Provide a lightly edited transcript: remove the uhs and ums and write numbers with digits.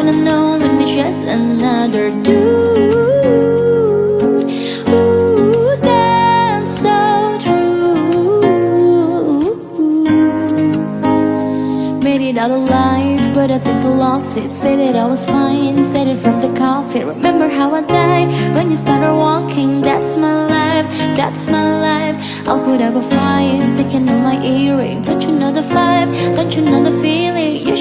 unknown when it's just another dude. Ooh, that's so true. Made it out alive, but I think I lost it. Said that I was fine, said it from the coffee. Remember how I died when you started walking. That's my life, that's my life. I'll put up a fight, thinking on my earring. Don't you know the vibe, don't you know the feeling? You